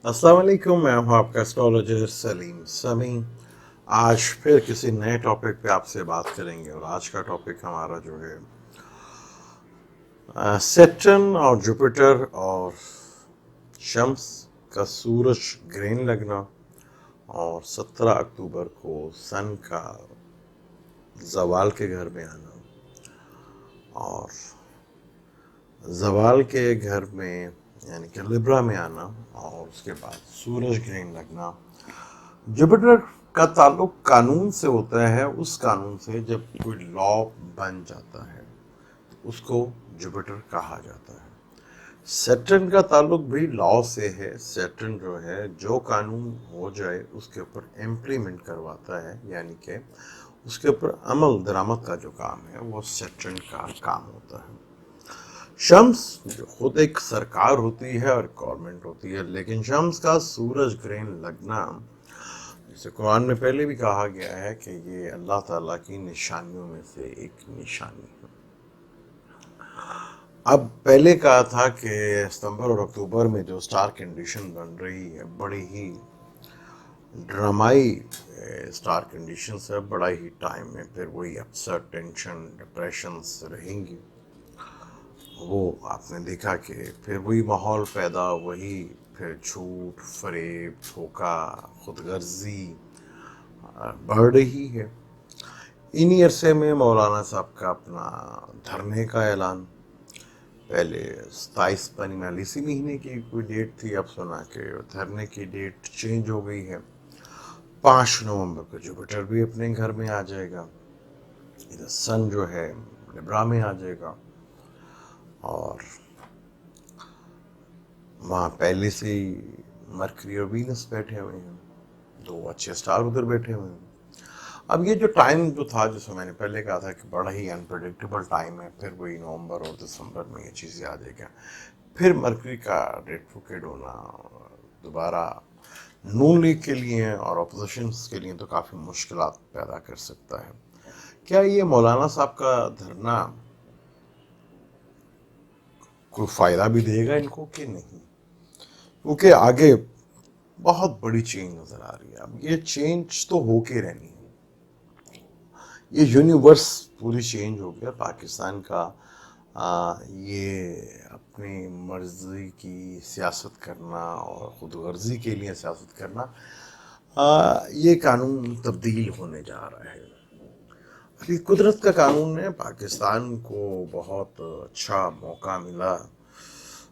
अस्सलाम वालेकुम, मैं हूँ आपका एस्ट्रोलॉजर सलीम समी। आज फिर किसी नए टॉपिक पे आपसे बात करेंगे और आज का टॉपिक हमारा जो है सैटर्न और जुपिटर और शम्स का सूरज ग्रहण लगना और 17 अक्टूबर को सन का जवाल के घर में आना और जवाल के घर में यानी कि लिब्रा में आना और उसके बाद सूरज ग्रहण लगना। जुपिटर का ताल्लुक कानून से होता है, उस कानून से जब कोई लॉ बन जाता है तो उसको जुपिटर कहा जाता है। सैटर्न का ताल्लुक भी लॉ से है। सैटर्न जो है जो कानून हो जाए उसके ऊपर इम्प्लीमेंट करवाता है, यानी कि उसके ऊपर अमल दरामद का जो काम है वो सैटर्न का काम होता है। शम्स जो खुद एक सरकार होती है और गवर्नमेंट होती है, लेकिन शम्स का सूरज ग्रहण लगना, जैसे कुरान में पहले भी कहा गया है कि ये अल्लाह ताला की निशानियों में से एक निशानी है। अब पहले कहा था कि सितंबर और अक्टूबर में जो स्टार कंडीशन बन रही है बड़ी ही ड्रामाई स्टार कंडीशन है, बड़ा ही टाइम में फिर वही अपसेट, टेंशन, डिप्रेशंस रहेंगी। वो आपने देखा कि फिर वही माहौल पैदा, वही फिर झूठ, फरेब, धोखा, खुदगर्जी बढ़ रही है। इन्हीं अरसे में मौलाना साहब का अपना धरने का ऐलान, पहले 27 बनी इसी महीने की कोई डेट थी, अब सुना कि धरने की डेट चेंज हो गई है। 5 नवंबर को जुपिटर भी अपने घर में आ जाएगा, इधर सन जो है लिब्रा में आ जाएगा और वहाँ पहले से ही मरकरी और वीनस बैठे हुए हैं, दो अच्छे स्टार उधर बैठे हुए हैं। अब ये जो टाइम जो था, जैसे मैंने पहले कहा था कि बड़ा ही अनप्रडिक्टेबल टाइम है, फिर वही नवंबर और दिसंबर में ये चीज़ें आ जाएगा। फिर मरकरी का रेट्रोग्रेड होना दोबारा नून लीग के लिए और अपोजिशन के लिए तो काफ़ी मुश्किलात पैदा कर सकता है। क्या ये मौलाना साहब का धरना कोई फ़ायदा भी देगा इनको कि नहीं? क्योंकि आगे बहुत बड़ी चेंज नज़र आ रही है। अब ये चेंज तो होके रहनी है, ये यूनिवर्स पूरी चेंज हो गया। पाकिस्तान का ये अपनी मर्जी की सियासत करना और खुद गर्जी के लिए सियासत करना, ये कानून तब्दील होने जा रहा है। अभी कुदरत का कानून है, पाकिस्तान को बहुत अच्छा मौका मिला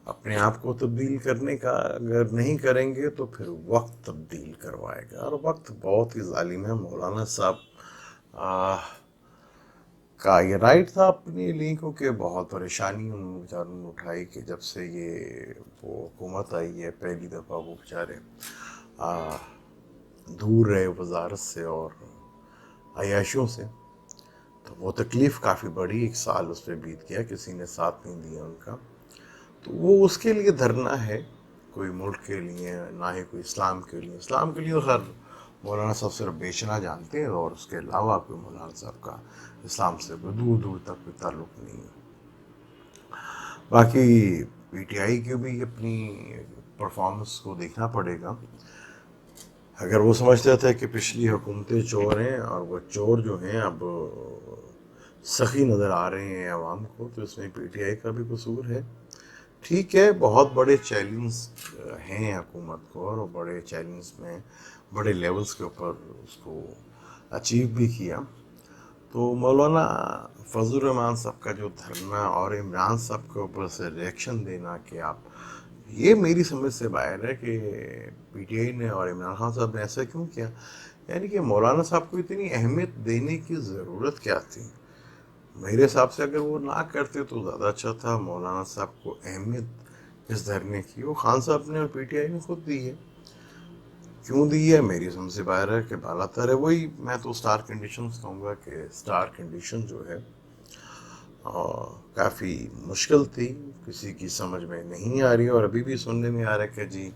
अपने आप को तब्दील करने का। अगर नहीं करेंगे तो फिर वक्त तब्दील करवाएगा और वक्त बहुत ही जालिम है। मौलाना साहब का ये राइट था अपने लिए, क्योंकि बहुत परेशानी उन बेचारों ने उठाई कि जब से ये वो हुकूमत आई है, पहली दफ़ा वो बेचारे दूर रहे वजारत से और अयाशियों से, तो वो तकलीफ़ काफ़ी बड़ी, 1 साल उस पर बीत गया, किसी ने साथ नहीं दिया उनका। तो वो उसके लिए धरना है, कोई मुल्क के लिए ना ही कोई इस्लाम के लिए। इस्लाम के लिए हर मौलाना साहब सिर्फ बेचना जानते हैं और उसके अलावा कोई मौलाना साहब का इस्लाम से कोई दूर दूर तक कोई ताल्लुक़ नहीं है। बाकी पीटीआई की भी अपनी परफॉर्मेंस को देखना पड़ेगा। अगर वो समझते थे कि पिछली हुकूमतें चोर हैं और वो चोर जो हैं अब सखी नज़र आ रहे हैं आवाम को, तो इसमें पीटीआई का भी कसूर है। ठीक है, बहुत बड़े चैलेंज हैं हुकूमत को और बड़े चैलेंज में बड़े लेवल्स के ऊपर उसको अचीव भी किया। तो मौलाना फजल रहमान साहब का जो धरना और इमरान साहब के ऊपर से रिएक्शन देना कि आप, ये मेरी समझ से बाहर है कि पीटीआई ने और इमरान खान साहब ने ऐसा क्यों किया। यानी कि मौलाना साहब को इतनी अहमियत देने की ज़रूरत क्या थी? मेरे हिसाब से अगर वो ना करते तो ज़्यादा अच्छा था। मौलाना साहब को अहमियत इस धरने की वो खान साहब ने और पीटीआई ने खुद दी है। क्यों दी है मेरी समझ से बाहर है कि बालातर है। वही मैं तो स्टार कंडीशंस कहूँगा कि स्टार कंडीशन जो है काफ़ी मुश्किल थी, किसी की समझ में नहीं आ रही और अभी भी सुनने में आ रहा है कि जी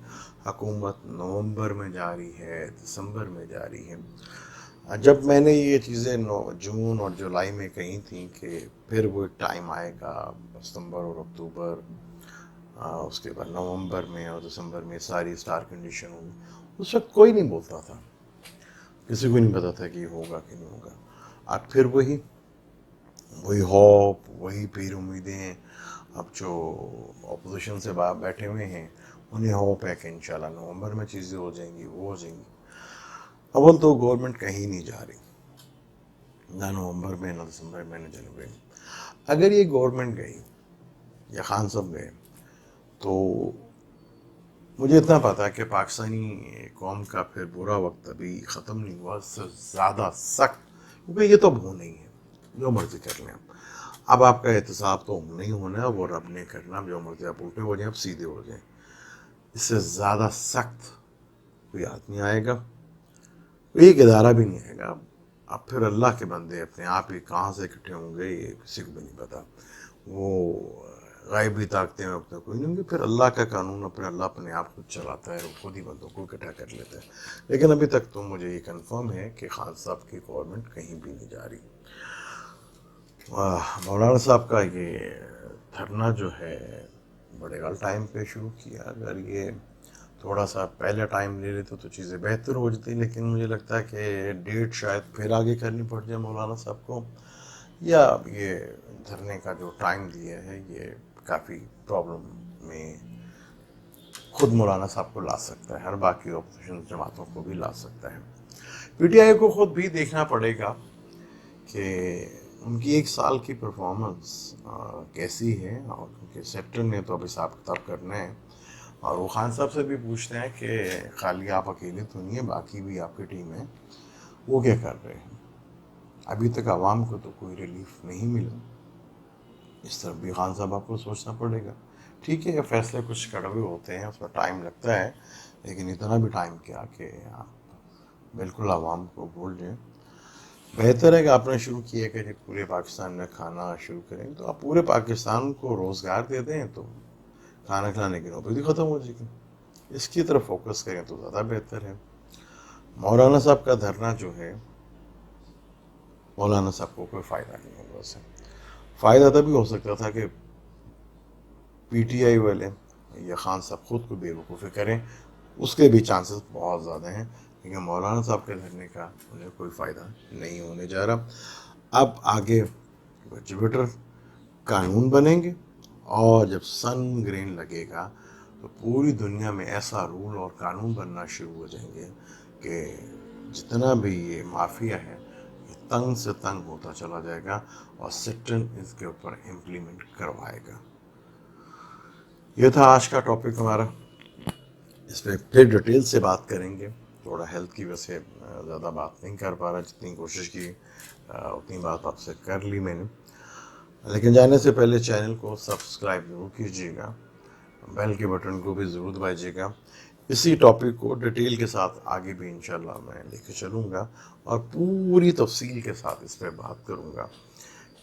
हुकूमत नवंबर में जा रही है, दिसंबर में जा रही है। जब मैंने ये चीज़ें जून और जुलाई में कही थी कि फिर वो एक टाइम आएगा, सितंबर और अक्टूबर اس کے بعد نومبر میں اور دسمبر میں ساری اسٹار کنڈیشن ہوگی. اس وقت کوئی نہیں بولتا تھا, کسی کو نہیں پتا تھا کہ یہ ہوگا کہ نہیں ہوگا. اب پھر وہی ہوپ, وہی پیر امیدیں. اب جو اپوزیشن سے بیٹھے ہوئے ہیں انہیں ہوپ ہے کہ انشاءاللہ نومبر میں چیزیں ہو جائیں گی, وہ ہو جائیں گی. اول تو گورنمنٹ کہیں نہیں جا رہی, نہ نومبر میں نہ دسمبر میں نہ جنوری میں. اگر یہ گورنمنٹ گئی یا خان صاحب گئے تو مجھے اتنا پتا ہے کہ پاکستانی قوم کا پھر برا وقت ابھی ختم نہیں ہوا, اس سے زیادہ سخت, کیونکہ یہ تو اب ہونا ہی ہے, جو مرضی کر لیں. اب آپ کا احتساب تو نہیں ہونا ہے, وہ رب نے کرنا, جو مرضی آپ الٹے ہو جائیں, آپ سیدھے ہو جائیں. اس سے زیادہ سخت کوئی آدمی آئے گا, ایک ادارہ بھی نہیں آئے گا. اب پھر اللہ کے بندے اپنے آپ ہی کہاں سے اکٹھے ہوں گے یہ کسی کو بھی نہیں پتا. وہ غائبی طاقتیں اپنے کوئی نہیں ہوں گی. پھر اللہ کا قانون اپنے اللہ اپنے آپ خود چلاتا ہے, وہ خود ہی بندوں کو اکٹھا کر لیتا ہے. لیکن ابھی تک تو مجھے یہ کنفرم ہے کہ خان صاحب کی گورنمنٹ کہیں بھی نہیں جا رہی. مولانا صاحب کا یہ دھرنا جو ہے بڑے غلط ٹائم پہ شروع کیا. اگر یہ تھوڑا سا پہلے ٹائم لے لیتے تو چیزیں بہتر ہو جاتی, لیکن مجھے لگتا ہے کہ ڈیٹ شاید پھر آگے کرنی پڑ جائے مولانا صاحب کو, یا یہ دھرنے کا جو ٹائم دیا ہے یہ کافی پرابلم میں خود مولانا صاحب کو لا سکتا ہے, ہر باقی اپوزیشن جماعتوں کو بھی لا سکتا ہے. پی ٹی آئی کو خود بھی دیکھنا پڑے گا کہ ان کی ایک سال کی پرفارمنس کیسی ہے, اور ان کے سیکٹر نے تو اب حساب کتاب کرنا ہے. اور وہ خان صاحب سے بھی پوچھتے ہیں کہ خالی آپ اکیلے تو نہیں ہیں, باقی بھی آپ کی ٹیم ہے, وہ کیا کر رہے ہیں. ابھی تک عوام کو تو کوئی ریلیف نہیں ملا. اس طرف بھی خان صاحب آپ کو سوچنا پڑے گا. ٹھیک ہے, فیصلے کچھ کڑوے ہوتے ہیں, اس میں ٹائم لگتا ہے, لیکن اتنا بھی ٹائم کیا کہ آپ بالکل عوام کو بھول جائیں. بہتر ہے کہ آپ نے شروع کیا کہ جب پورے پاکستان میں کھانا شروع کریں تو آپ پورے پاکستان کو روزگار دے دیں, تو کھانا کھلانے کی نوبت ہی ختم ہو جائے گی. اس کی طرف فوکس کریں تو زیادہ بہتر ہے. مولانا صاحب کا دھرنا جو ہے, مولانا صاحب کو کوئی فائدہ نہیں ہوگا. اس سے فائدہ تبھی ہو سکتا تھا کہ پی ٹی آئی والے یا خان صاحب خود کو بے وقوفی کریں, اس کے بھی چانسز بہت زیادہ ہیں, کیونکہ مولانا صاحب کے دھرنے کا انہیں کوئی فائدہ نہیں ہونے جا رہا. اب آگے جوپیٹر قانون بنیں گے, اور جب سن گرین لگے گا تو پوری دنیا میں ایسا رول اور قانون بننا شروع ہو جائیں گے کہ جتنا بھی یہ مافیا ہے یہ تنگ سے تنگ ہوتا چلا جائے گا, اور سیکٹن اس کے اوپر امپلیمنٹ کروائے گا. یہ تھا آج کا ٹاپک ہمارا. اس پہ پھر ڈیٹیل سے بات کریں گے. تھوڑا ہیلتھ کی وجہ سے زیادہ بات نہیں کر پا رہا, جتنی کوشش کی اتنی بات آپ سے کر لی میں نے. لیکن جانے سے پہلے چینل کو سبسکرائب ضرور کیجیے گا, بیل کے بٹن کو بھی ضرور دبائیے گا. اسی ٹاپک کو ڈیٹیل کے ساتھ آگے بھی انشاءاللہ میں لے کے چلوں گا, اور پوری تفصیل کے ساتھ اس پہ بات کروں گا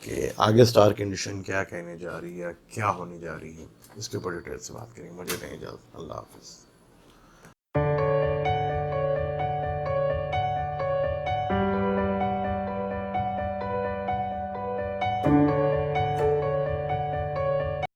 کہ آگے سٹار کنڈیشن کیا کہنے جا رہی ہے, کیا ہونے جا رہی ہے. اس کے اوپر ڈیٹیل سے بات کریں گے. مجھے نہیں اجازت. اللہ حافظ.